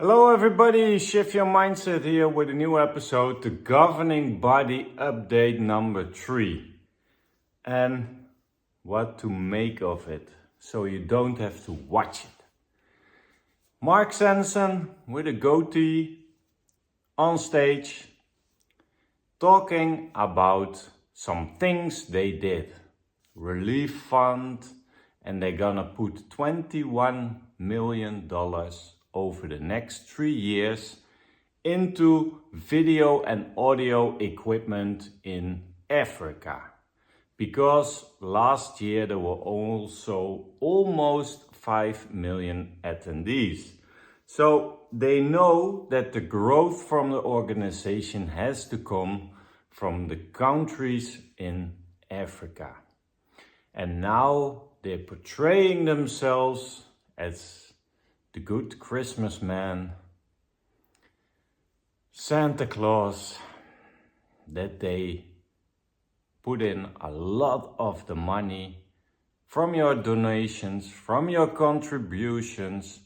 Hello everybody, Shift Your Mindset here with a new episode, the Governing Body Update number 3. And what to make of it, so you don't have to watch it. Mark Sanson with a goatee on stage talking about some things they did. Relief fund, and they're gonna put $21 million over the next 3 years into video and audio equipment in Africa. Because last year there were also almost 5 million attendees. So they know that the growth from the organization has to come from the countries in Africa. And now they're portraying themselves as the good Christmas man, Santa Claus, that they put in a lot of the money from your donations, from your contributions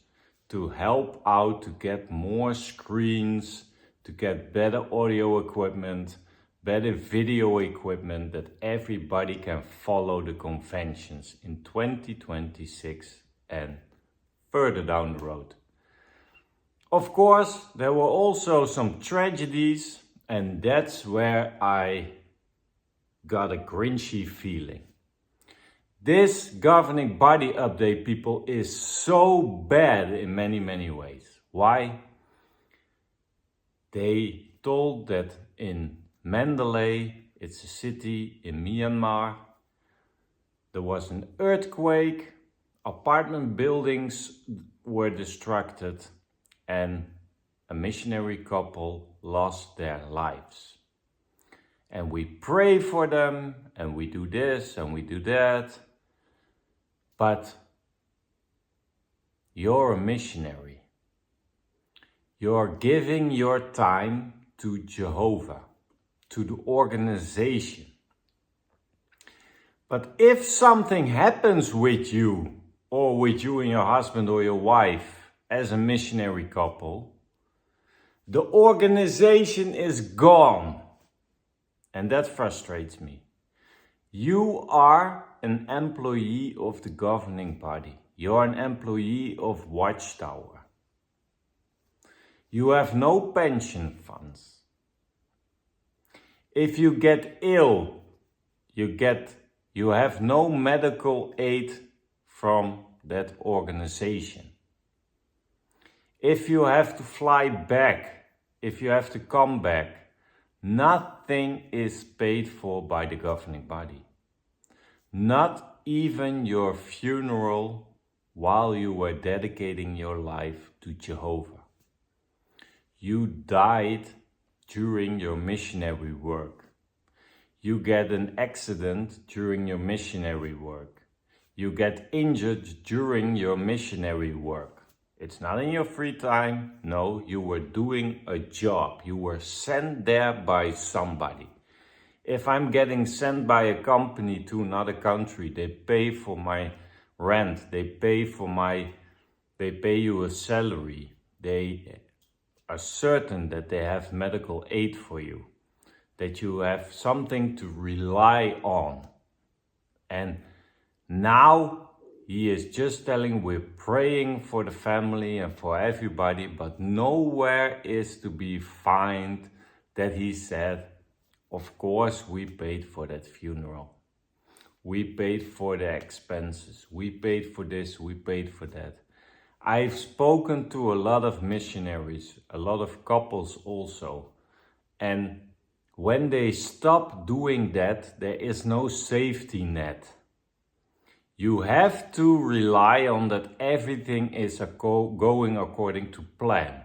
to help out to get more screens, to get better audio equipment, better video equipment that everybody can follow the conventions in 2026 and further down the road. Of course, there were also some tragedies, and that's where I got a grinchy feeling. This governing body update, people, is so bad in many ways. Why? They told that in Mandalay, it's a city in Myanmar, there was an earthquake, apartment buildings were destructed, and a missionary couple lost their lives. And we pray for them, and we do this, and we do that. But you're a missionary. You're giving your time to Jehovah, to the organization. But if something happens with you, or with you and your husband or your wife as a missionary couple, the organization is gone. And that frustrates me. You are an employee of the governing body. You're an employee of Watchtower. You have no pension funds. If you get ill, you have no medical aid from that organization. If you have to fly back, if you have to come back, nothing is paid for by the governing body. Not even your funeral while you were dedicating your life to Jehovah. You died during your missionary work. You get an accident during your missionary work. You get injured during your missionary work. It's not in your free time. No, you were doing a job. You were sent there by somebody. If I'm getting sent by a company to another country, they pay for my rent. They pay you a salary. They are certain that they have medical aid for you, that you have something to rely on. And now he is just telling, we're praying for the family and for everybody, but nowhere is to be found that he said, of course we paid for that funeral. We paid for the expenses. We paid for this, we paid for that. I've spoken to a lot of missionaries, a lot of couples also. And when they stop doing that, there is no safety net. You have to rely on that everything is going according to plan.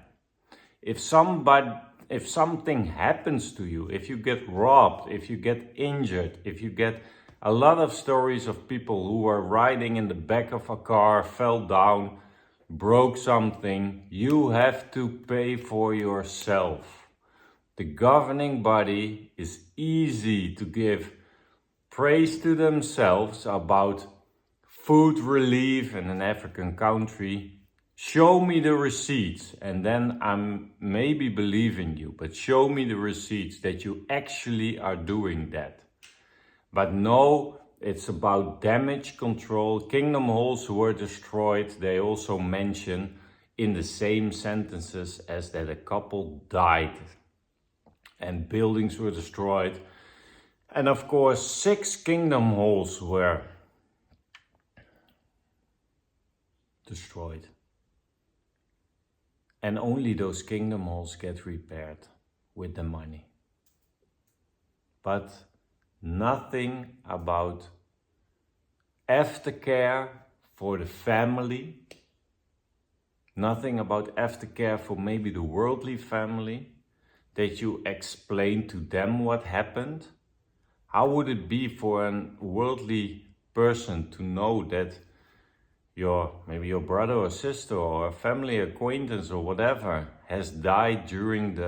If something happens to you, if you get robbed, if you get injured, if you get a lot of stories of people who were riding in the back of a car, fell down, broke something, you have to pay for yourself. The governing body is easy to give praise to themselves about food relief in an African country, Show me the receipts, and then I'm maybe believing you, but show me the receipts that you actually are doing that. But no, it's about damage control. Kingdom halls were destroyed. They also mention in the same sentences as that a couple died and buildings were destroyed. And of course, 6 kingdom halls were destroyed. And only those kingdom halls get repaired with the money. But nothing about aftercare for the family. Nothing about aftercare for maybe the worldly family. That you explain to them what happened. How would it be for a worldly person to know that maybe your brother or sister or a family acquaintance or whatever has died during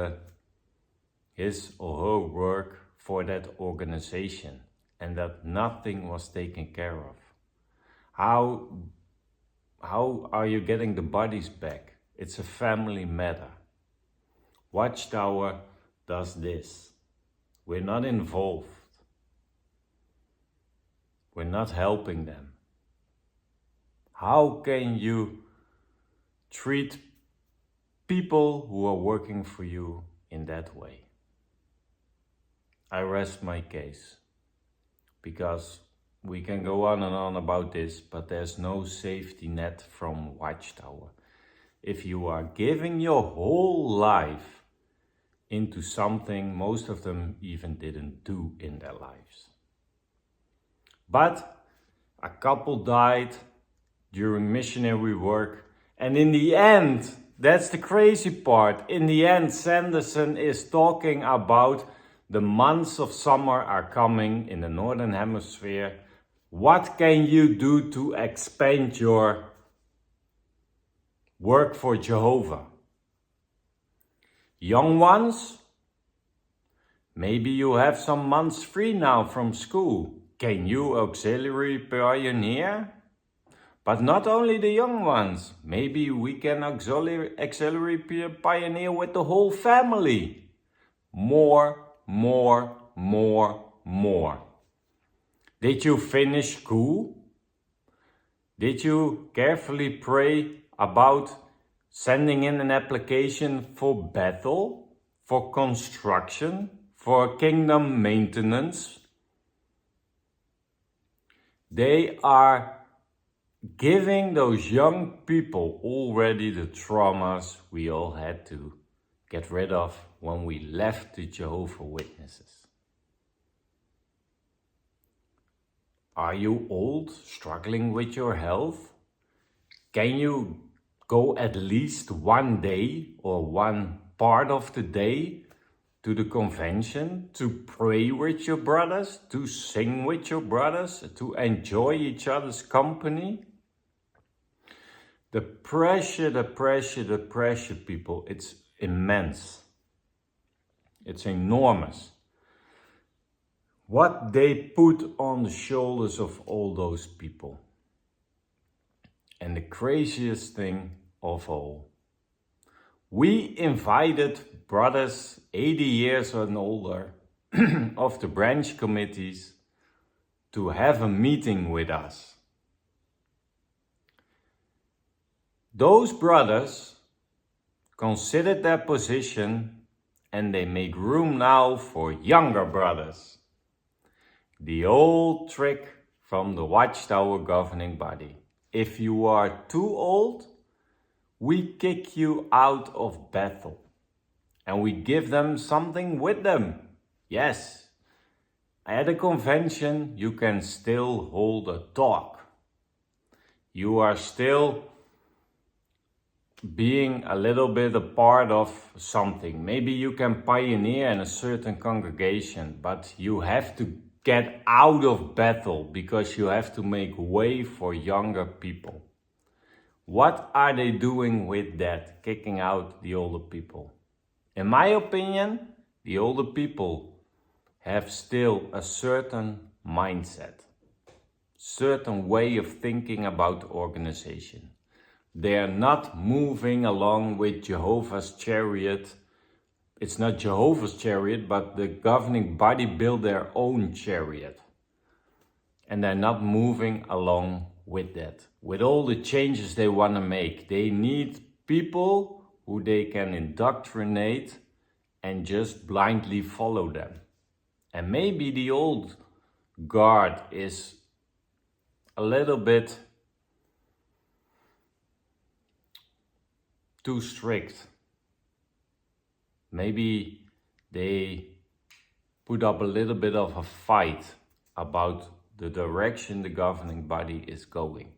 his or her work for that organization and that nothing was taken care of? How are you getting the bodies back? It's a family matter. Watchtower does this. We're not involved. We're not helping them. How can you treat people who are working for you in that way? I rest my case, because we can go on and on about this, but there's no safety net from Watchtower. If you are giving your whole life into something most of them even didn't do in their lives. But a couple died during missionary work, and in the end, that's the crazy part, in the end Sanderson is talking about the months of summer are coming in the Northern Hemisphere. What can you do to expand your work for Jehovah? Young ones, maybe you have some months free now from school. Can you auxiliary pioneer? But not only the young ones, maybe we can auxiliary pioneer with the whole family. More. Did you finish school? Did you carefully pray about sending in an application for Bethel, for construction, for kingdom maintenance? They are giving those young people already the traumas we all had to get rid of when we left the Jehovah's Witnesses. Are you old, struggling with your health? Can you go at least one day or one part of the day to the convention to pray with your brothers, to sing with your brothers, to enjoy each other's company? The pressure, people, it's immense. It's enormous. What they put on the shoulders of all those people. And the craziest thing of all, we invited brothers 80 years and older of the branch committees to have a meeting with us. Those brothers considered their position and they make room now for younger brothers. The old trick from the Watchtower governing body. If you are too old, we kick you out of Bethel. And we give them something with them. Yes, at a convention you can still hold a talk. You are still being a little bit a part of something. Maybe you can pioneer in a certain congregation, but you have to get out of Bethel because you have to make way for younger people. What are they doing with that, kicking out the older people? In my opinion, the older people have still a certain mindset, certain way of thinking about the organization. They are not moving along with Jehovah's chariot. It's not Jehovah's chariot, but the governing body built their own chariot. And they're not moving along with that. With all the changes they want to make. They need people who they can indoctrinate and just blindly follow them. And maybe the old guard is a little bit too strict. Maybe they put up a little bit of a fight about the direction the governing body is going.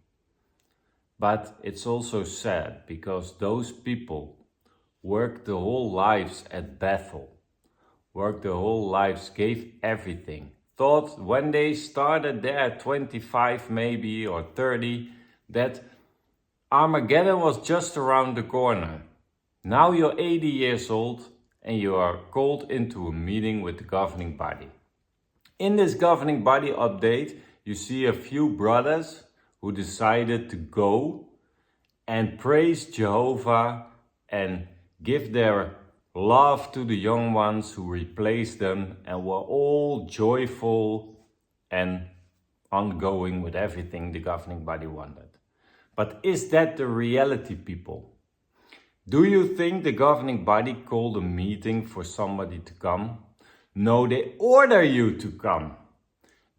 But it's also sad because those people worked their whole lives at Bethel, worked their whole lives, gave everything. Thought when they started there at 25 maybe or 30 that Armageddon was just around the corner. Now you're 80 years old and you are called into a meeting with the governing body. In this governing body update, you see a few brothers who decided to go and praise Jehovah and give their love to the young ones who replaced them and were all joyful and ongoing with everything the governing body wanted. But is that the reality, people? Do you think the governing body called a meeting for somebody to come? No, they order you to come.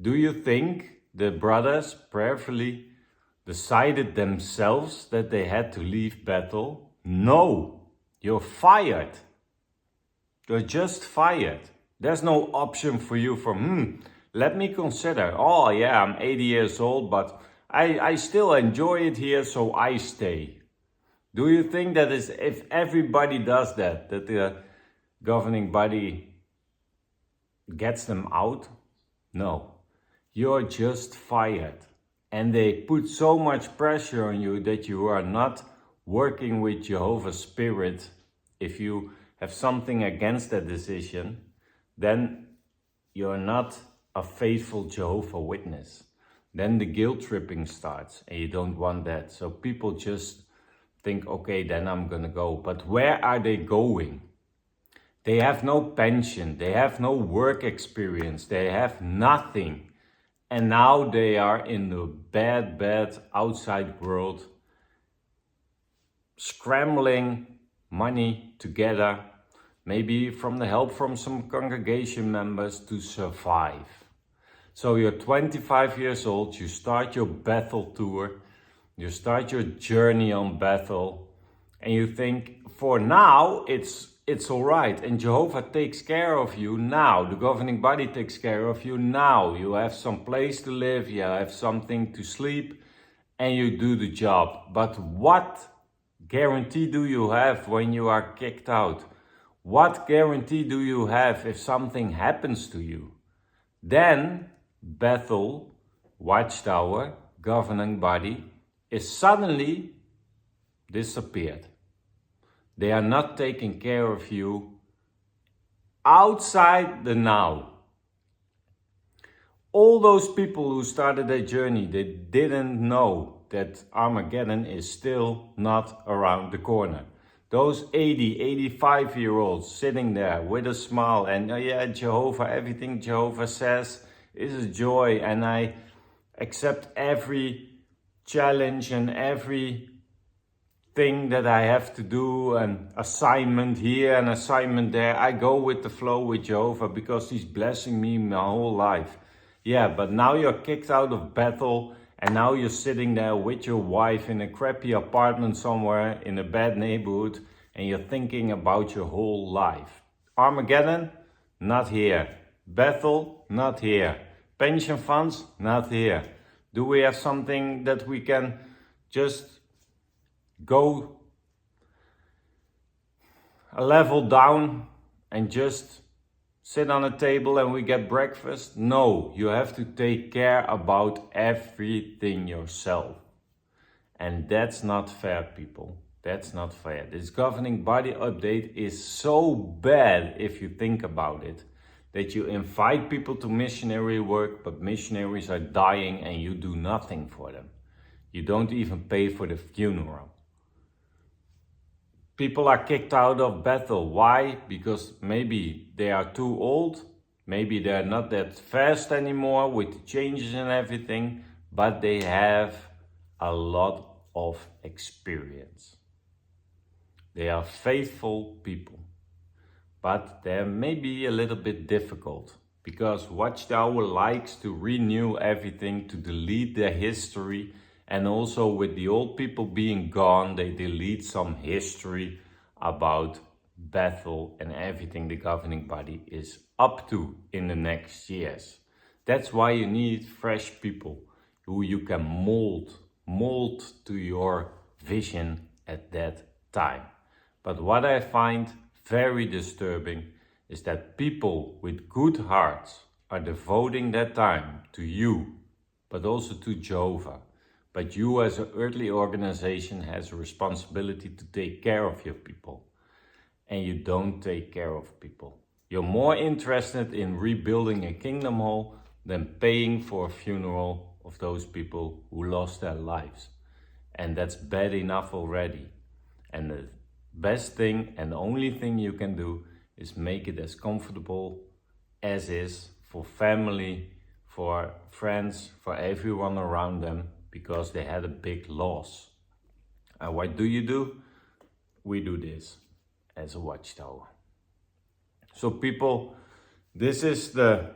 Do you think the brothers prayerfully decided themselves that they had to leave Bethel? No, you're fired. You're just fired. There's no option for you for, let me consider. Oh yeah, I'm 80 years old, but I still enjoy it here, so I stay. Do you think that is, if everybody does that the governing body gets them out? No, you're just fired. And they put so much pressure on you that you are not working with Jehovah's Spirit. If you have something against that decision, then you're not a faithful Jehovah Witness. Then the guilt tripping starts and you don't want that. So people just think, okay, then I'm gonna go. But where are they going? They have no pension, they have no work experience, they have nothing. And now they are in the bad outside world, scrambling money together, maybe from the help from some congregation members to survive. So you're 25 years old, you start your Bethel tour, you start your journey on Bethel, and you think, for now, it's all right. And Jehovah takes care of you now. The governing body takes care of you now. You have some place to live, you have something to sleep, and you do the job. But what guarantee do you have when you are kicked out? What guarantee do you have if something happens to you? Then Bethel, Watchtower, governing body, is suddenly disappeared. They are not taking care of you outside the now. All those people who started their journey, they didn't know that Armageddon is still not around the corner. Those 80, 85-year-olds sitting there with a smile and, oh yeah, Jehovah, everything Jehovah says is a joy, and I accept every challenge and every thing that I have to do, an assignment here, an assignment there. I go with the flow with Jehovah because he's blessing me my whole life. Yeah, but now you're kicked out of Bethel and now you're sitting there with your wife in a crappy apartment somewhere in a bad neighborhood and you're thinking about your whole life. Armageddon? Not here. Bethel? Not here. Pension funds? Not here. Do we have something that we can just go a level down and just sit on a table and we get breakfast? No, you have to take care about everything yourself. And that's not fair, people. That's not fair. This governing body update is so bad if you think about it, that you invite people to missionary work, but missionaries are dying and you do nothing for them. You don't even pay for the funeral. People are kicked out of Bethel. Why? Because maybe they are too old. Maybe they're not that fast anymore with the changes and everything, but they have a lot of experience. They are faithful people, but they're maybe a little bit difficult because Watchtower likes to renew everything, to delete their history, and also with the old people being gone, they delete some history about Bethel and everything the governing body is up to in the next years. That's why you need fresh people who you can mold to your vision at that time. But what I find very disturbing is that people with good hearts are devoting their time to you, but also to Jehovah. But you as an earthly organization has a responsibility to take care of your people. And you don't take care of people. You're more interested in rebuilding a kingdom hall than paying for a funeral of those people who lost their lives. And that's bad enough already. And the best thing and the only thing you can do is make it as comfortable as is for family, for friends, for everyone around them, because they had a big loss. And what do? We do this as a Watchtower. So people, this is the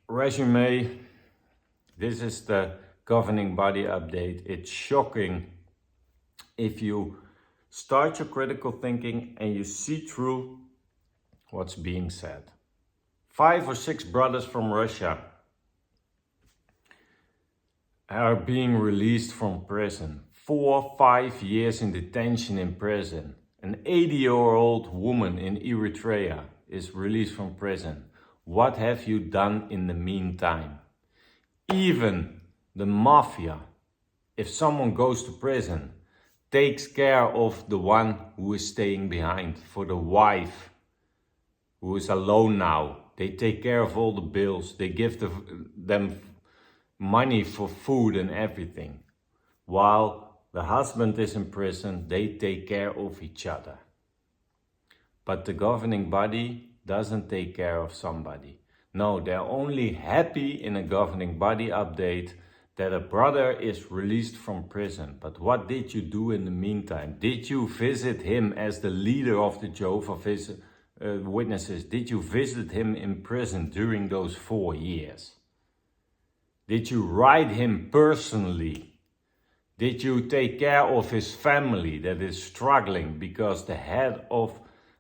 resume. This is the governing body update. It's shocking if you start your critical thinking and you see through what's being said. 5 or 6 brothers from Russia are being released from prison. 4, 5 years in detention in prison. An 80-year-old woman in Eritrea is released from prison. What have you done in the meantime? Even the mafia, if someone goes to prison, takes care of the one who is staying behind. For the wife who is alone now, they take care of all the bills. They give them money for food and everything. While the husband is in prison, they take care of each other. But the governing body doesn't take care of somebody. No, they're only happy in a governing body update that a brother is released from prison. But what did you do in the meantime? Did you visit him as the leader of the Jehovah's Witnesses? Did you visit him in prison during those 4 years? Did you write him personally? Did you take care of his family that is struggling because the head of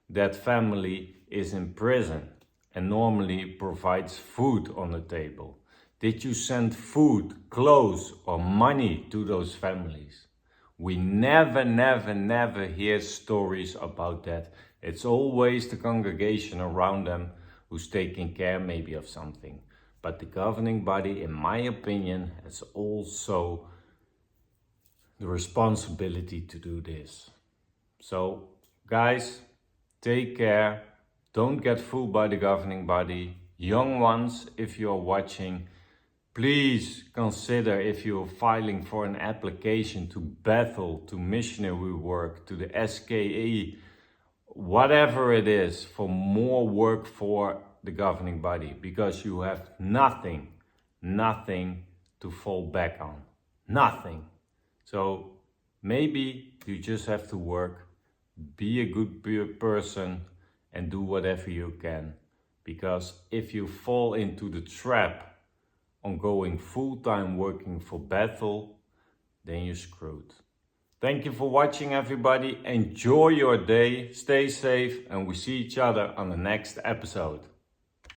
that family is in prison and normally provides food on the table? Did you send food, clothes or money to those families? We never hear stories about that. It's always the congregation around them who's taking care maybe of something. But the governing body, in my opinion, has also the responsibility to do this. So, guys, take care. Don't get fooled by the governing body. Young ones, if you're watching, please consider if you're filing for an application to Bethel, to missionary work, to the SKE, whatever it is, for more work for the governing body, because you have nothing to fall back on. Nothing. So maybe you just have to work, be a good person and do whatever you can. Because if you fall into the trap on going full-time working for Bethel, then you're screwed. Thank you for watching, everybody. Enjoy your day, stay safe, and we see each other on the next episode.